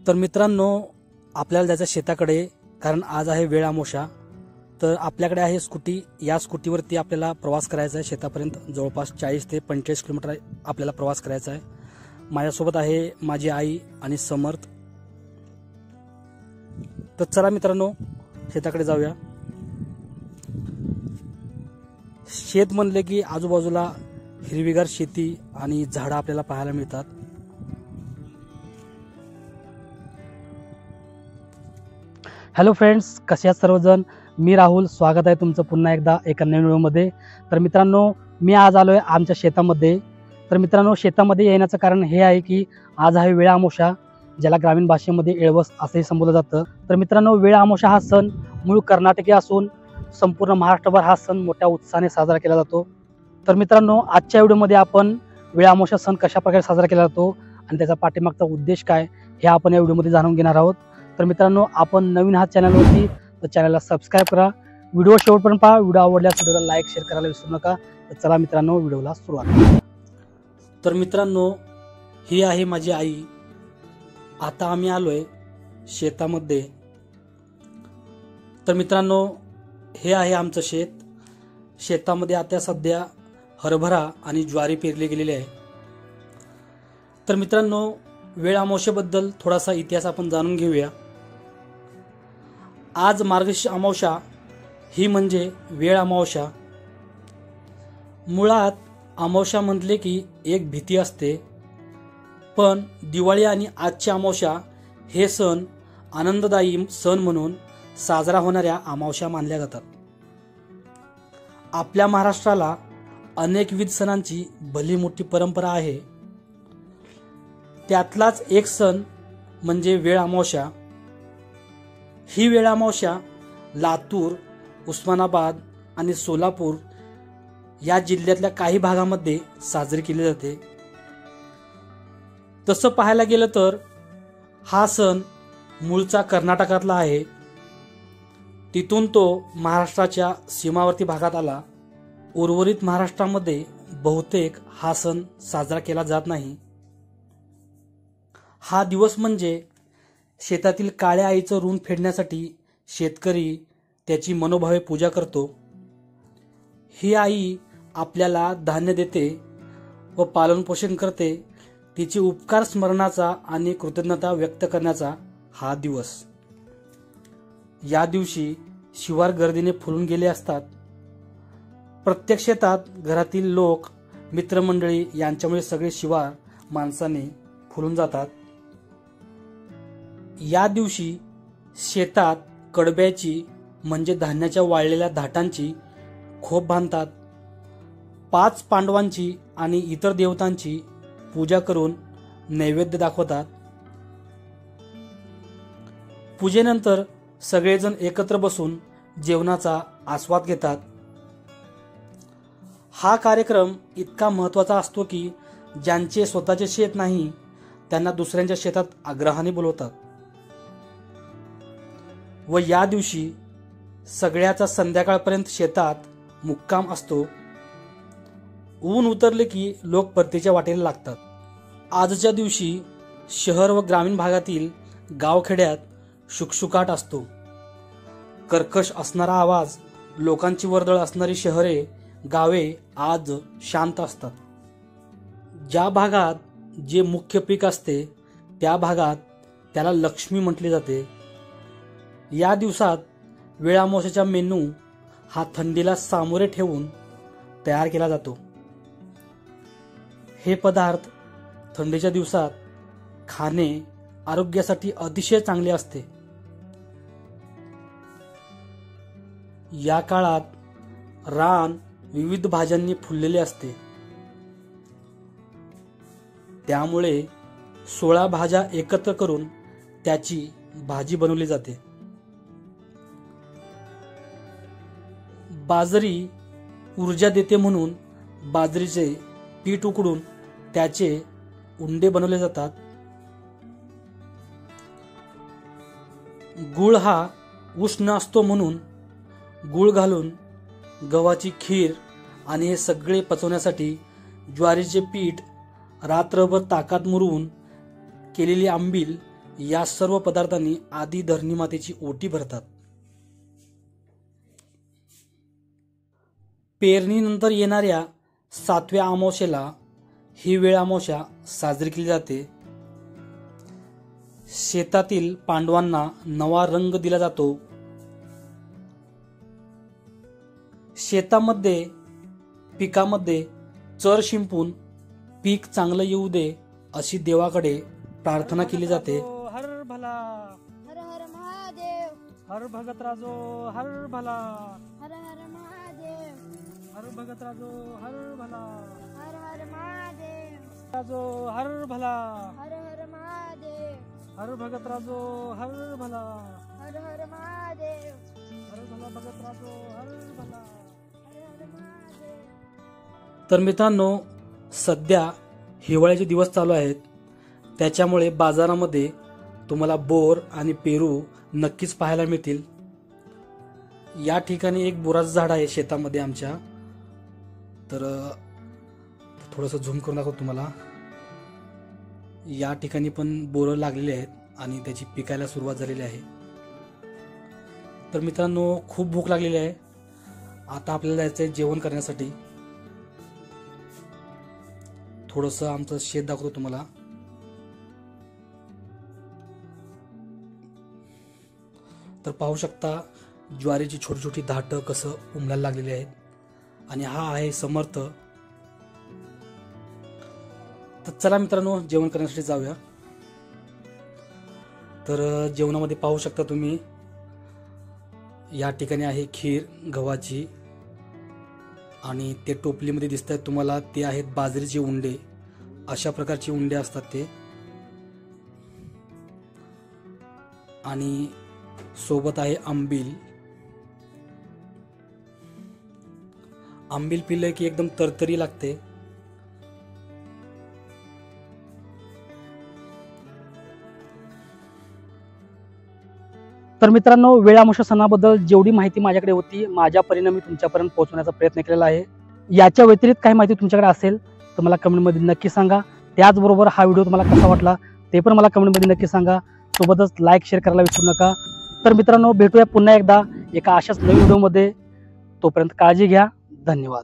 तर मित्रांनो, आपल्याला जायचं शेताकडे, कारण आज आहे वेळ अमावस्या. तर आपल्याकडे आहे स्कूटी. या स्कूटीवरती आपल्याला प्रवास करायचा आहे शेतापर्यंत. जवळपास 40 ते 45 किलोमीटर आपल्याला प्रवास करायचा आहे. माझ्यासोबत आहे माझी आई आणि समर्थ. तर चला मित्रांनो, शेताकडे जाऊया. शेत म्हणले की आजूबाजूला हिरवीगार शेती आणि झाडं आपल्याला पाहायला मिळतात. हॅलो फ्रेंड्स, कसे आहात सर्वजण? मी राहुल, स्वागत आहे तुमचं पुन्हा एकदा एका नवीन व्हिडिओमध्ये. तर मित्रांनो, मी आज आलोय आमच्या शेतामध्ये. तर मित्रांनो, शेतामध्ये येण्याचं कारण हे आहे की आज आहे वेळ अमावस्या, ज्याला ग्रामीण भाषेमध्ये एळवस असंही संबोधलं जातं. तर मित्रांनो, वेळ अमावस्या हा सण मूळ कर्नाटकी असून संपूर्ण महाराष्ट्रभर हा सण मोठ्या उत्साहाने साजरा केला जातो. तर मित्रांनो, आजच्या व्हिडिओमध्ये आपण वेळ अमावस्या सण कशा प्रकारे साजरा केला जातो आणि त्याचा पाठीमागचा उद्देश काय हे आपण या व्हिडिओमध्ये जाणून घेणार आहोत. तर मित्रांनो, आपण नवीन आहात चॅनलवरती तर चॅनलला सबस्क्राईब करा. व्हिडिओ शेवटपर्यंत पहा. व्हिडिओ आवडल्यास व्हिडिओला लाईक शेअर करायला विसरू नका. तर चला मित्रांनो, व्हिडिओला सुरुवात करू. तर मित्रांनो, ही आहे माझी आई. आता आम्ही आलोय शेतामध्ये. तर मित्रांनो, हे आहे आमचं शेत. शेतामध्ये आता सध्या हरभरा आणि ज्वारी पेरली गेलेली आहे. तर मित्रांनो, वेळ अमावस्येबद्दल थोडासा इतिहास आपण जाणून घेऊया. आज मार्गशीर्ष अमावस्या ही म्हणजे वेळ अमावस्या. मुळात अमावस्या म्हटले की एक भीती असते, पण दिवाळी आणि आजची अमावस्या हे सण आनंददायी सण म्हणून साजरा होणाऱ्या अमावस्या मानल्या जातात. आपल्या महाराष्ट्राला अनेकविध सणांची भली मोठी परंपरा आहे. त्यातलाच एक सण म्हणजे वेळ अमावस्या. ही वेळ अमावस्या लातूर, उस्मानाबाद आणि सोलापूर या जिल्ह्यातल्या काही भागामध्ये साजरी केली जाते. तसं पाहायला गेलं तर हा सण मूळचा कर्नाटकातला आहे. तिथून तो महाराष्ट्राच्या सीमावर्ती भागात आला. उर्वरित महाराष्ट्रामध्ये बहुतेक हा सण साजरा केला जात नाही. हा दिवस म्हणजे शेतातील काळ्या आईचं ऋण फेडण्यासाठी शेतकरी त्याची मनोभावे पूजा करतो. ही आई आपल्याला धान्य देते व पालनपोषण करते. तिचे उपकार स्मरणाचा आणि कृतज्ञता व्यक्त करण्याचा हा दिवस. या दिवशी शिवार गर्दीने फुलून गेले असतात. प्रत्येक शेतात घरातील लोक, मित्रमंडळी यांच्यामुळे सगळे शिवार माणसाने फुलून जातात. या दिवशी शेतात कडब्याची म्हणजे धान्याच्या वाळलेल्या धाटांची खोप बांधतात. 5 पांडवांची आणि इतर देवतांची पूजा करून नैवेद्य दाखवतात. पूजेनंतर सगळेजण एकत्र बसून जेवणाचा आस्वाद घेतात. हा कार्यक्रम इतका महत्त्वाचा असतो की ज्यांचे स्वतःचे शेत नाही त्यांना दुसऱ्यांच्या शेतात आग्रहाने बोलवतात. व या दिवशी सगळ्याचा संध्याकाळपर्यंत शेतात मुक्काम असतो. ऊन उतरले की लोक परतीच्या वाटेला लागतात. आजच्या दिवशी शहर व ग्रामीण भागातील गावखेड्यात शुकशुकाट असतो. कर्कश असणारा आवाज, लोकांची वर्दळ असणारी शहरे, गावे आज शांत असतात. ज्या भागात जे मुख्य पीक असते त्या भागात त्याला लक्ष्मी म्हटले जाते. या दिवसात वेळ अमावस्येचा मेनू हा थंडीला सामोरे ठेवून तयार केला जातो. हे पदार्थ थंडीच्या दिवसात खाणे आरोग्यासाठी अतिशय चांगले असते. या काळात रान विविध भाज्यांनी फुललेले असते. त्यामुळे 16 भाज्या एकत्र करून त्याची भाजी बनवली जाते. बाजरी ऊर्जा देते म्हणून बाजरीचे पीठ उकडून त्याचे उंडे बनवले जातात. गुळ हा उष्ण असतो म्हणून गुळ घालून गव्हाची खीर आणि हे सगळे पचवण्यासाठी ज्वारीचे पीठ रात्रभर ताकात मुरवून केलेली आंबील या सर्व पदार्थांनी आदी धरणी मातेची ओटी भरतात। पेरणीनंतर येणाऱ्या 7व्या अमावस्येला ही वेळ अमावस्या साजरी केली जाते। शेतातील पांडवांना नवा रंग दिला जातो। शेतामध्ये पिकामध्ये चर शिंपून पीक चांगलं येऊ दे अशी देवाकडे प्रार्थना केली जाते। हर भला हर हर महादेव, हर भगत राजो हर भला, हर हर महादेव, हर भगत राजो हर भला, हर हर महादेव, राजो हर भला, हर हर महादेव, हर भगत राजो हर भला, हर हर महादेव, हर भला भगत राजो हर भला। हर हर महादेव। तर मित्रांनो, सध्या हिवाळ्याचे दिवस चालू आहेत, त्याच्यामुळे बाजारामध्ये तुम्हाला बोर आणि पेरू नक्कीच पाहायला मिळतील। या ठिकाणी एक बोराचं झाड आहे शेतामध्ये आमच्या, तर थोडंसं झूम करून दाखवतो तुम्हाला। या ठिकाणी पण बोरं लागलेली आहेत आणि त्याची पिकायला सुरुवात झालेली आहे। तर मित्रांनो, खूप भूक लागलेली आहे, आता आपल्याला जायचं आहे जेवण करण्यासाठी। थोडंसं आमचं शेत दाखवतो तुम्हाला। तर पाहू शकता ज्वारीची छोटी छोटी धाटं कसं उमलायला लागलेली आहेत, आणि हा आहे समर्थ। तर चला मित्रांनो, जेवण करण्यासाठी जाऊया। तर जेवणामध्ये पाहू शकता तुम्ही, या ठिकाणी आहे खीर गव्हाची, आणि ते टोपलीमध्ये दिसत आहेत तुम्हाला ते आहेत बाजरीचे उंडे। अशा प्रकारचे उंडे असतात ते, आणि सोबत आहे आंबील। आंबील पिलं की एकदम तरतरी लागते। तर मित्रांनो, वेळ अमावस्या सणाबद्दल जेवढी माहिती माझ्याकडे होती, माझ्या परीने मी तुमच्यापर्यंत पोहोचवण्याचा प्रयत्न केलेला आहे। याच्या व्यतिरिक्त काही माहिती तुमच्याकडे असेल तर मला कमेंटमध्ये नक्की सांगा। त्याचबरोबर हा व्हिडिओ तुम्हाला कसा वाटला ते पण मला कमेंटमध्ये नक्की सांगा। सोबतच लाईक शेअर करायला विसरू नका। तर मित्रांनो, भेटूया पुन्हा एकदा एका अशाच नवीन व्हिडिओमध्ये। तोपर्यंत काळजी घ्या। धन्यवाद।